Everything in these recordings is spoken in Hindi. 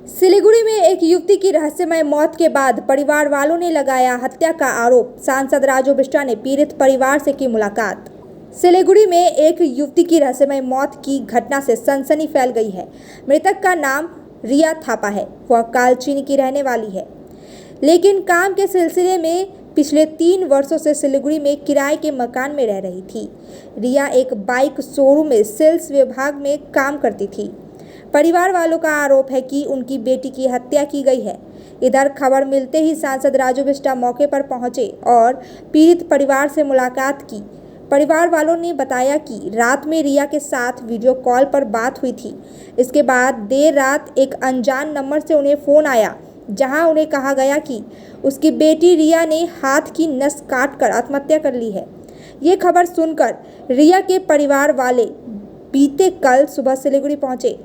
सिलीगुड़ी में एक युवती की रहस्यमय मौत के बाद परिवार वालों ने लगाया हत्या का आरोप। सांसद राजू बिष्टा ने पीड़ित परिवार से की मुलाकात। सिलीगुड़ी में एक युवती की रहस्यमय मौत की घटना से सनसनी फैल गई है। मृतक का नाम रिया थापा है। वह कालचीनी की रहने वाली है, लेकिन काम के सिलसिले में पिछले 3 वर्षों से सिलीगुड़ी में किराए के मकान में रह रही थी। रिया एक बाइक शोरूम में सेल्स विभाग में काम करती थी। परिवार वालों का आरोप है कि उनकी बेटी की हत्या की गई है। इधर खबर मिलते ही सांसद राजू बिष्टा मौके पर पहुंचे और पीड़ित परिवार से मुलाकात की। परिवार वालों ने बताया कि रात में रिया के साथ वीडियो कॉल पर बात हुई थी। इसके बाद देर रात एक अनजान नंबर से उन्हें फ़ोन आया, जहां उन्हें कहा गया कि उसकी बेटी रिया ने हाथ की नस काटकर आत्महत्या कर ली है। ये खबर सुनकर रिया के परिवार वाले बीते कल सुबह सिलीगुड़ी पहुंचे।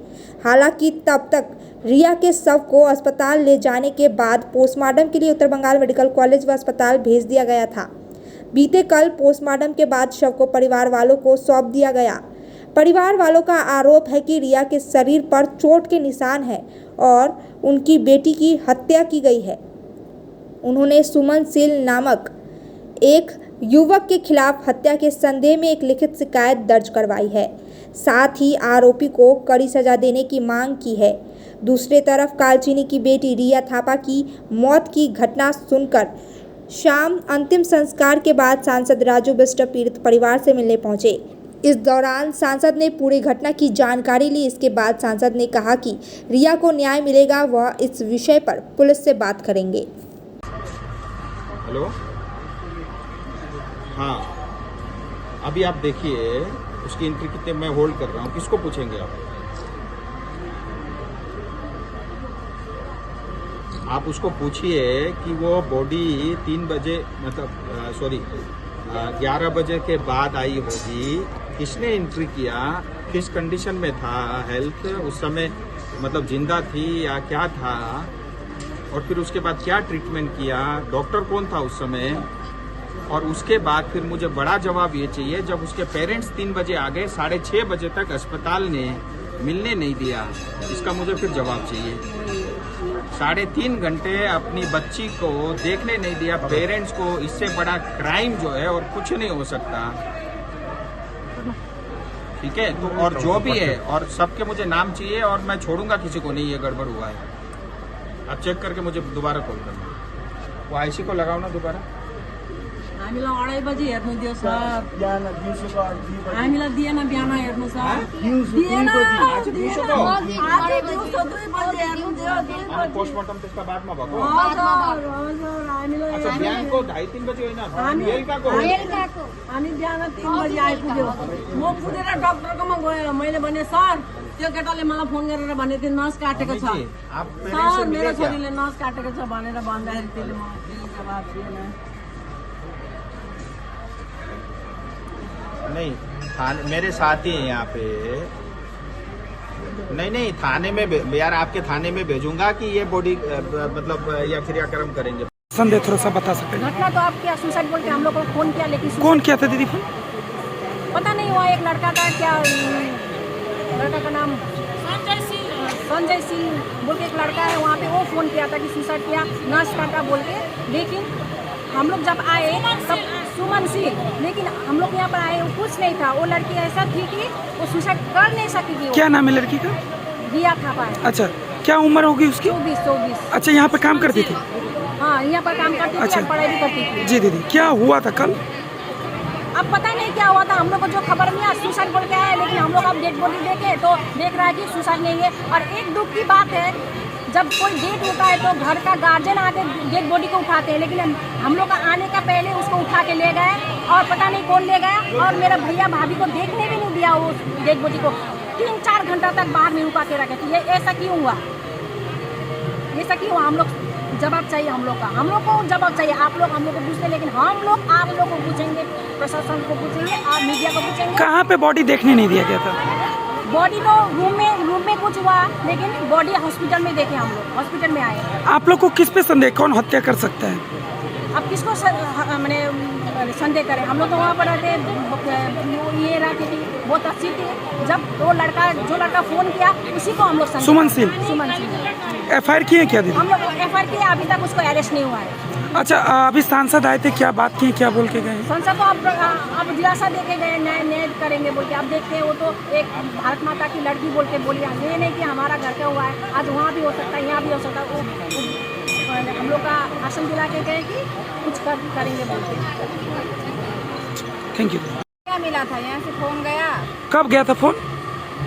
हालांकि तब तक रिया के शव को अस्पताल ले जाने के बाद पोस्टमार्टम के लिए उत्तर बंगाल मेडिकल कॉलेज व अस्पताल भेज दिया गया था। बीते कल पोस्टमार्टम के बाद शव को परिवार वालों को सौंप दिया गया। परिवार वालों का आरोप है कि रिया के शरीर पर चोट के निशान हैं और उनकी बेटी की हत्या की गई है। उन्होंने सुमन सिल नामक एक युवक के खिलाफ हत्या के संदेह में एक लिखित शिकायत दर्ज करवाई है। साथ ही आरोपी को कड़ी सजा देने की मांग की है। दूसरी तरफ कालचीनी की बेटी रिया थापा की मौत की घटना सुनकर शाम अंतिम संस्कार के बाद सांसद राजू बिष्ट पीड़ित परिवार से मिलने पहुंचे। इस दौरान सांसद ने पूरी घटना की जानकारी ली। इसके बाद सांसद ने कहा कि रिया को न्याय मिलेगा, वह इस विषय पर पुलिस से बात करेंगे। हेलो, हाँ, अभी आप देखिए उसकी एंट्री कितने मैं होल्ड कर रहा हूँ। किसको पूछेंगे आप उसको पूछिए कि वो बॉडी 3 बजे मतलब 11 बजे के बाद आई होगी। किसने एंट्री किया, किस कंडीशन में था, हेल्थ उस समय मतलब जिंदा थी या क्या था, और फिर उसके बाद क्या ट्रीटमेंट किया, डॉक्टर कौन था उस समय। और उसके बाद फिर मुझे बड़ा जवाब ये चाहिए, जब उसके पेरेंट्स 3 बजे आ गए, 6:30 बजे तक अस्पताल ने मिलने नहीं दिया, इसका मुझे फिर जवाब चाहिए। 3.5 घंटे अपनी बच्ची को देखने नहीं दिया पेरेंट्स को, इससे बड़ा क्राइम जो है और कुछ नहीं हो सकता। ठीक है, तो और जो भी है और सबके मुझे नाम चाहिए, और मैं छोड़ूंगा किसी को नहीं, ये गड़बड़ हुआ है। आप चेक करके मुझे दोबारा कॉल करना। वो आईसी को लगाओ ना दोबारा। हामीलाई 2:30 बजे हेर्नु दियो सर। हामीलाई दिएन बिहान हेर्नु सर। दिएन आज दिउँसो 2 बजे हेर्नु दियो। पोस्टमार्टम त्यसका बादमा भएको। हजुर हामीलाई अच्छा, बिहानको 2:30-3 बजे होइन, बेलुकाको। हामी बिहान 3 बजे आइपुग्यो। म पुगेर डाक्टरकोमा गएँ। मैले भने सर त्यो केटाले मलाई फोन गरेर भने त्यो नस काटेको छ सर, मेरो छोरीले नस काटेको छ भनेर भन्दाखेरि त्यसले मलाई केही जवाब दिएन। नहीं, थाने मेरे साथ ही हैं यहाँ पे। नहीं, थाने में यार, आपके थाने में भेजूंगा कि ये बॉडी मतलब या क्रियाक्रम करेंगे। संदेह थोड़ा सा बता सकते हैं? घटना तो आप क्या सुसाइड बोल के हम लोग को फोन किया, लेकिन कौन किया था दीदी फोन? पता नहीं हुआ। एक लड़का का क्या, लड़का का नाम संजय सिंह बोल के एक लड़का है, वहाँ पे वो फोन किया था कि सुसाइड किया, नर्स काटा बोल के। लेकिन हम लोग जब आए तब सुमन सिंह, लेकिन हम लोग यहाँ पर आए वो कुछ नहीं था। वो लड़की ऐसा थी कि वो सुसाइड कर नहीं सकेगी। क्या नाम है लड़की का? रिया थापा है। अच्छा, क्या उम्र होगी उसकी? 24। अच्छा, यहाँ पे काम करती थी? हाँ, यहाँ पर काम करती थी। अच्छा, और पढ़ाई भी करती थी। जी दीदी, क्या हुआ था कल? अब पता नहीं क्या हुआ था, हम लोग को जो खबर मिला सुसाइड बोल के आया, लेकिन हम लोग अब डेड बॉडी देखे तो देख रहा है कि सुसाइड नहीं है। और एक दुख की बात है, जब कोई डेट होता है तो घर का गार्जियन आके डेड बॉडी को उठाते हैं, लेकिन हम लोग का आने का पहले उसको उठा के ले गए और पता नहीं कौन ले गया। और मेरा भैया भाभी को देखने भी नहीं दिया वो डेड बॉडी को। 3-4 घंटा तक बाहर में रुका के रखे थे। ये ऐसा क्यों हुआ, ऐसा क्यों हुआ? हम लोग जवाब चाहिए, हम लोग का, हम लोग को जवाब चाहिए। आप लोग हम लोग को पूछते, लेकिन हम लोग आप लोग को पूछेंगे, प्रशासन को पूछेंगे, आप मीडिया को पूछेंगे। कहाँ पे बॉडी देखने नहीं दिया गया था? बॉडी तो रूम में कुछ हुआ, लेकिन बॉडी हॉस्पिटल में देखे, हम लोग हॉस्पिटल में आए। आप लोग को किस पे संदेह, कौन हत्या कर सकता है? अब किसको मैंने संडे करें। हम लोग तो वहाँ पर रहते, ये रहती थी, बहुत अच्छी थी। जब वो लड़का, जो लड़का फ़ोन किया उसी को हम लोग सुमन सिंह FIR किए क्या दीदी? हम लोग FIR किए, अभी तक उसको अरेस्ट नहीं हुआ है। अच्छा, अभी सांसद आए थे, क्या बात की, क्या बोल के गए? संसद को अब दिलासा देके गए, न्याय करेंगे बोल के। अब देखते हैं, वो तो एक भारत माता की लड़की बोल के बोली, ये नहीं कि हमारा घर का हुआ है, आज वहाँ भी हो सकता है, यहाँ भी हो सकता है। वो हम लोग का आश्रम दिला के गए कि कुछ करेंगे बोल के। Thank you. क्या मिला था, यहाँ से फोन गया, कब गया था फोन?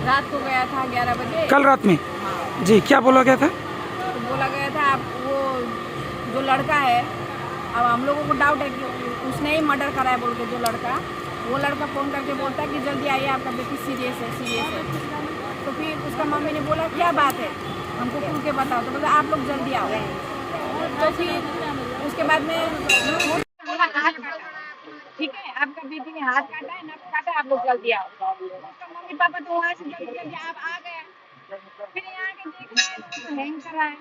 रात को गया था 11 बजे। कल रात में? जी, क्या बोला गया था? तो बोला गया था आप वो जो लड़का है, अब हम लोगों को डाउट है कि उसने ही मर्डर करा है बोल के। जो लड़का, वो लड़का फ़ोन करके बोलता है कि जल्दी आइए, आपका बेटी सीरियस है। तो फिर उसका मम्मी ने बोला क्या बात है, हमको खुल के बताओ। तो बोला आप लोग जल्दी आओ। तो फिर उसके बाद में हाथ काटा, ठीक है, आपका बेटी ने हाथ काटा है, नक काटा, आप लोग जल्दी आओ। उसका मम्मी पापा तो वहाँ से जल्दी आप आ गए। फिर यहाँ के देख तो हैंग कर रहा है।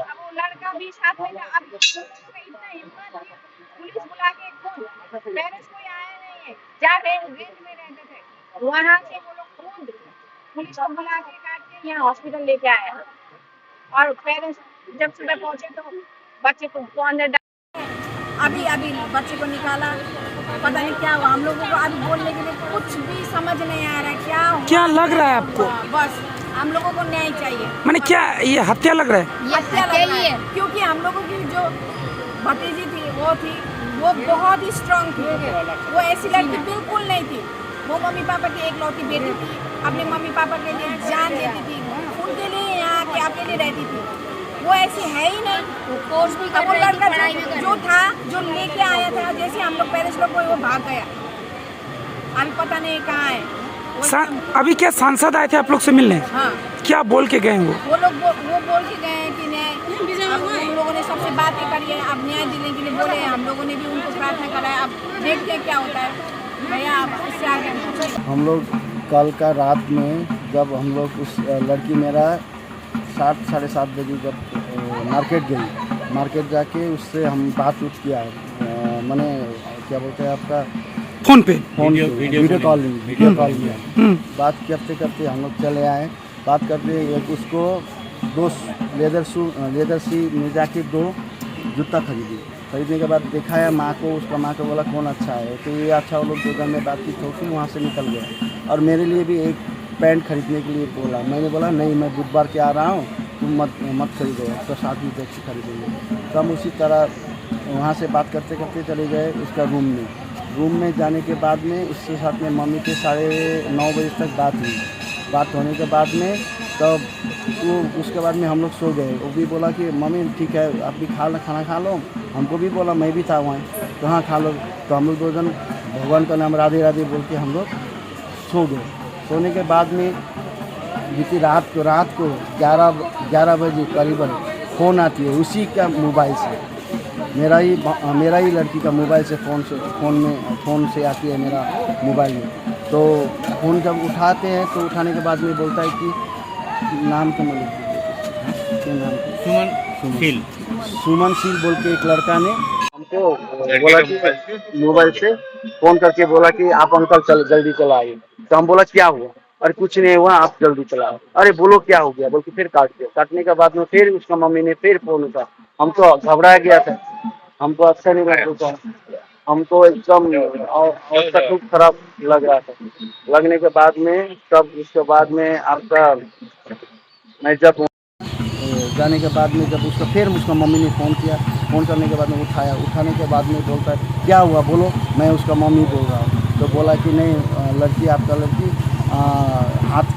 अब वो लड़का भी साथ में था। अब इतना हिम्मत थी, पुलिस बुला के खुद, पेरेंट्स कोई आया नहीं है, जा रेंज में रहते थे, वहाँ से वो लोग खुद पुलिस को बुला के काट के यहाँ हॉस्पिटल लेके आया। और पेरेंट्स जब सुबह पहुंचे तो बच्चे को अंदर अभी बच्चे को निकाला, पता नहीं क्या हुआ। हम लोगों को अभी बोलने के लिए कुछ भी समझ नहीं आ रहा क्या लग रहा है आपको? बस हम लोगों को न्याय चाहिए। मैंने क्या ये हत्या लग रहा है? ये हत्या लग रहा है, क्योंकि हम लोगों की जो भतीजी थी वो बहुत ही स्ट्रांग थी। वो ऐसी लड़की बिल्कुल नहीं थी। वो मम्मी पापा की एक लौती बेटी थी, अपने मम्मी पापा के लिए जान देती थी, उनके लिए यहाँ के अकेले रहती थी। वो ऐसी है ही नहीं। कोर्स भी कर रही थी, पढ़ाई भी जो था, जो लेके आया था, जैसे हम लोग पेरेंट्स लोग को, वो भाग गया। अभी पता नहीं कहाँ है। अभी क्या सांसद आए थे आप लोग से मिलने? हाँ। क्या बोल के गए वो बोल के गए हैं कि न्याय, हम लोगों ने सबसे बातें करी है, अब न्याय देने के लिए बोले हैं। हम लोगों ने भी उनको प्रार्थना करा है, अब देखते हैं क्या होता है। भैया आप इससे आगे हम लोग कल का रात में जब हम लोग उस लड़की मेरा 7 साढ़े 7 बजे जब मार्केट जाके उससे हम बात उठ किया, मैंने क्या बोलते हैं आपका फोन पे वीडियो कॉल में बात करते करते हम लोग चले आए। बात करते एक उसको 2 लेदर सी में जाके 2 जूता खरीदने के बाद दिखाया माँ को। उसका माँ को बोला कौन अच्छा है, तो ये अच्छा, वो लोग 2 दिन में बातचीत होकर वहाँ से निकल गया। और मेरे लिए भी एक पैंट खरीदने के लिए बोला। मैंने बोला नहीं, मैं बुधवार के आ रहा हूँ, तुम मत खरीदो, तो साथ में टैक्सी खरीदेंगे। तो हम उसी तरह वहाँ से बात करते करते चले गए उसका रूम में जाने के बाद में उसके साथ में मम्मी के 9:30 बजे तक बात होने के बाद में तब वो उसके बाद में हम लोग सो गए। वो भी बोला कि मम्मी ठीक है, आप भी खाना खा लो। हमको भी बोला, मैं भी था वहाँ, तो हाँ खा लो। तो हम लोग 2 जन भगवान का नाम राधे राधे बोल के हम लोग सो गए। सोने के बाद में बीती रात को 11 बजे करीबन फ़ोन आती है उसी का मोबाइल से, मेरा ही लड़की का मोबाइल से फ़ोन से आती है मेरा मोबाइल में। तो फ़ोन जब उठाते हैं तो उठाने के बाद में बोलता है कि नाम तो मैं सुमन सील बोल के एक लड़का ने हमको बोला कि मोबाइल से फ़ोन करके बोला कि आप अंकल जल्दी चला आइए। तो हम बोला क्या हुआ? अरे कुछ नहीं हुआ, आप जल्दी चलाओ। अरे बोलो क्या हो गया बोल के फिर काट दिया। काटने के बाद में फिर उसका मम्मी ने फिर फ़ोन उठा। हम तो घबरा गया था, हमको अच्छा नहीं लग रहा था, हमको एकदम अवस्था खूब खराब लग रहा था। लगने के बाद में तब उसके बाद में आपका मैं जब जाने के बाद में जब उसका मम्मी ने फ़ोन करने के बाद में उठाने के बाद में बोलता है क्या हुआ बोलो, मैं उसका मम्मी बोल रहा हूँ। तो बोला कि नहीं आपका लड़की हाथ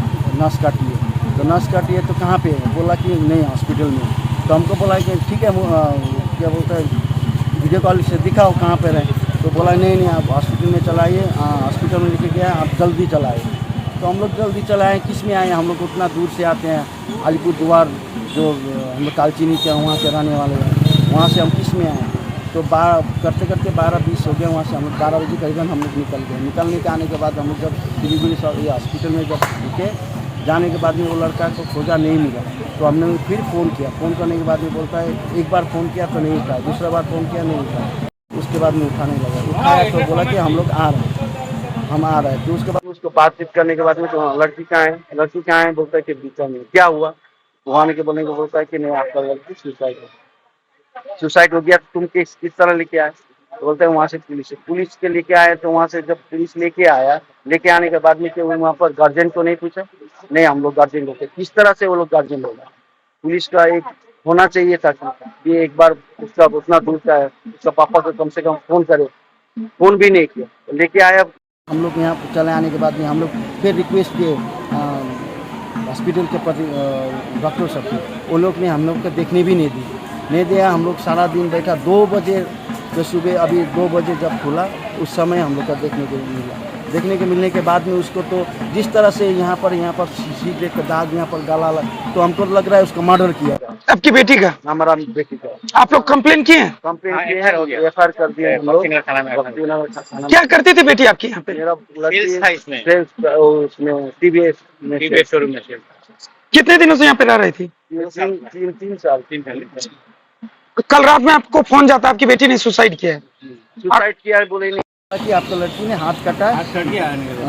नस काटी है। तो नस काटी है तो कहाँ पे है? बोला कि नहीं हॉस्पिटल में। तो हमको बोला कि ठीक है, क्या बोलता है वीडियो कॉल से दिखाओ कहाँ पे रहे। तो बोला नहीं आप हॉस्पिटल में चलाइए, हॉस्पिटल में लेके गया, आप जल्दी चलाइए। तो हम लोग जल्दी चलाएँ, किस में आए, हम लोग उतना दूर से आते हैं अलीपुरद्वार, जो हम लोग कालचीनी के वहाँ के रहने वाले हैं, वहाँ से हम किस में आए। तो करते 12-20 हो गया। वहाँ से हम लोग 12 बजे करीबन हम लोग निकल गए। निकलने के आने के बाद हम लोग जब सिलीगुड़ी हॉस्पिटल में जब रुके, जाने के बाद में वो लड़का को खोजा नहीं मिला। तो हमने फिर फ़ोन किया। फ़ोन करने के बाद में बोलता है एक बार फ़ोन किया तो नहीं उठाया, दूसरा बार फ़ोन किया नहीं उठाया। उसके उसके बाद में उठाने लगा, उठाया तो बोला कि हम लोग आ रहे हैं, हम आ रहे हैं। तो उसके बाद उसको बातचीत करने के बाद में तो लड़की कहाँ है, लड़की कहाँ है, बोलता है कि बीचा में। क्या हुआ वहाँ के बोलने को, बोलता है कि नहीं आपका लड़की सुसाइड हो गया। तुम किस तरह लेके आए, तो बोलते हैं वहाँ से पुलिस के लेके आए। तो वहाँ से जब पुलिस लेके आया, लेके आने के बाद में कि वहाँ पर गार्जियन को नहीं पूछा, नहीं हम लोग गार्जियन होते। किस तरह से वो लोग गार्जियन होगा, पुलिस का एक होना चाहिए था कि ये एक बार उसका उतना दूर का है, उसका पापा को कम से कम फोन करे, फोन भी नहीं किया, लेके आया। हम लोग यहाँ चले आने के बाद में हम लोग फिर रिक्वेस्ट किए हॉस्पिटल के प्रति डॉक्टर सब को, वो लोग ने हम लोग को देखने भी नहीं दिया। हम लोग सारा दिन बैठा, 2 बजे जो सुबह अभी 2 बजे जब खुला उस समय हम लोग का देखने के मिलने के बाद में उसको तो जिस तरह से यहाँ पर सिगरेट का दाग यहाँ पर गाला तो हमको लग रहा है उसका मर्डर किया। आपकी बेटी का? हमारा बेटी का। आप लोग कंप्लेन किए हैं? कंप्लेन किए हैं, एफआईआर कर दिए हम लोग। क्या करती थी बेटी आपकी यहाँ पे? मेरा उसमें टीवीएस शोरूम में। कितने दिनों से यहाँ पे रह रही थी? 3 साल। कल रात में आपको फोन जाता आपकी बेटी ने सुसाइड किया है? सुसाइड किया है बोले नहीं कि आपका लड़की ने हाथ काटा है, हाथ कट गया आने के लिए।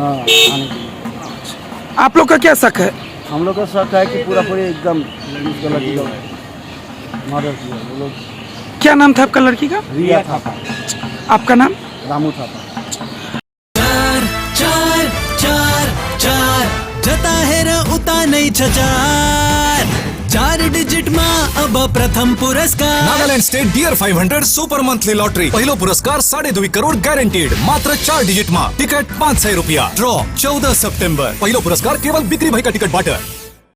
आप लोग का क्या शक है? हम लोग का शक है कि पूरा एकदम लड़की का मर्डर किया वो लोग। क्या नाम था आपका लड़की का? रिया थापा। आपका नाम? रामू थापा। जता है र उता नहीं छचार 4 डिजिट मा अब प्रथम पुरस्कार Nagaland state dear 500 super monthly lottery पहिलो पुरस्कार 2.5 करोड़ गारंटीड मात्र 4 डिजिट मा टिकट 500 रुपया ड्रॉ 14 सितंबर पहिलो पुरस्कार केवल बिक्री भाई का टिकट बांटर।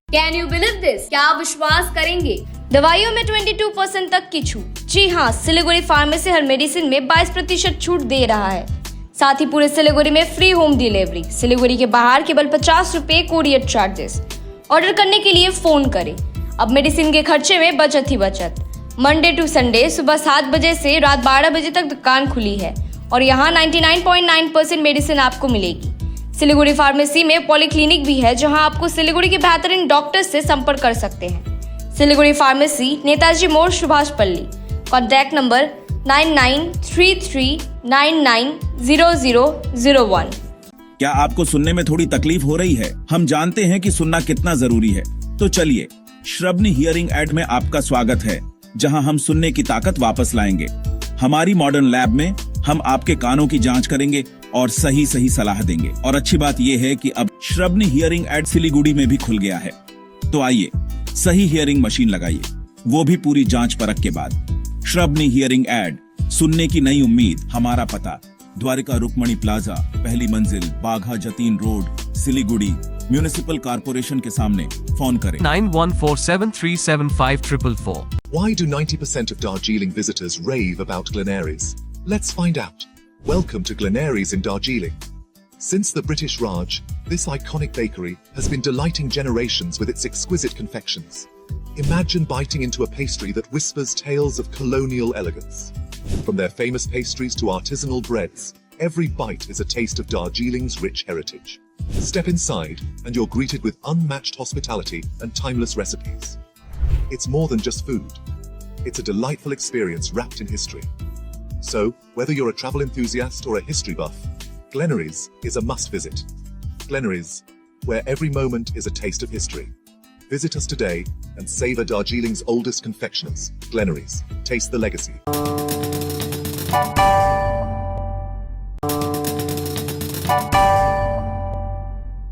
Can you believe this? क्या आप विश्वास करेंगे? दवाइयों में 22% तक की छूट। जी हाँ, सिलीगुड़ी फार्मेसी हर मेडिसिन में 22% छूट दे रहा है। साथ ही पूरे सिलीगुड़ी में फ्री होम डिलीवरी। सिलीगुड़ी के बाहर केवल 50 रुपए कोरियर चार्जेस। ऑर्डर करने के लिए फोन करें। अब मेडिसिन के खर्चे में बचत ही बचत। मंडे टू संडे सुबह 7 बजे से रात 12 बजे तक दुकान खुली है और यहाँ 99.9% मेडिसिन आपको मिलेगी। सिलीगुड़ी फार्मेसी में पॉलीक्लिनिक भी है जहाँ आपको सिलीगुड़ी के बेहतरीन डॉक्टर से संपर्क कर सकते हैं। सिलीगुड़ी फार्मेसी, नेताजी मोड़, सुभाष पल्ली। Contact number 9933990001। क्या आपको सुनने में थोड़ी तकलीफ हो रही है? हम जानते हैं कि सुनना कितना जरूरी है, तो चलिए श्रवणी हियरिंग एड में आपका स्वागत है, जहां हम सुनने की ताकत वापस लाएंगे। हमारी मॉडर्न लैब में हम आपके कानों की जांच करेंगे और सही सलाह देंगे। और अच्छी बात यह है कि अब श्रवणी हियरिंग एड सिलीगुड़ी में भी खुल गया है। तो आइए सही हियरिंग मशीन लगाइए, वो भी पूरी जांच परख के बाद। श्रवणी हियरिंग एड, सुनने की नई उम्मीद। हमारा पता द्वारिका रुक्मणी प्लाजा, पहली मंजिल, Bagha Jatin road, Siliguri. Municipal corporation के सामने। फोन करें 9147375444। Why do 90% of Darjeeling visitors rave about Glenaries? Let's find out. Welcome to Glenaries in Darjeeling. Since the British Raj, this iconic bakery has been delighting generations with its exquisite confections. Imagine biting into a pastry that whispers tales of colonial elegance. From their famous pastries to artisanal breads, every bite is a taste of Darjeeling's rich heritage. Step inside and you're greeted with unmatched hospitality and timeless recipes. It's more than just food. It's a delightful experience wrapped in history. So, whether you're a travel enthusiast or a history buff, Glenaries is a must visit. Glenaries, where every moment is a taste of history. Visit us today and savor Darjeeling's oldest confectioners. Glenaries, taste the legacy.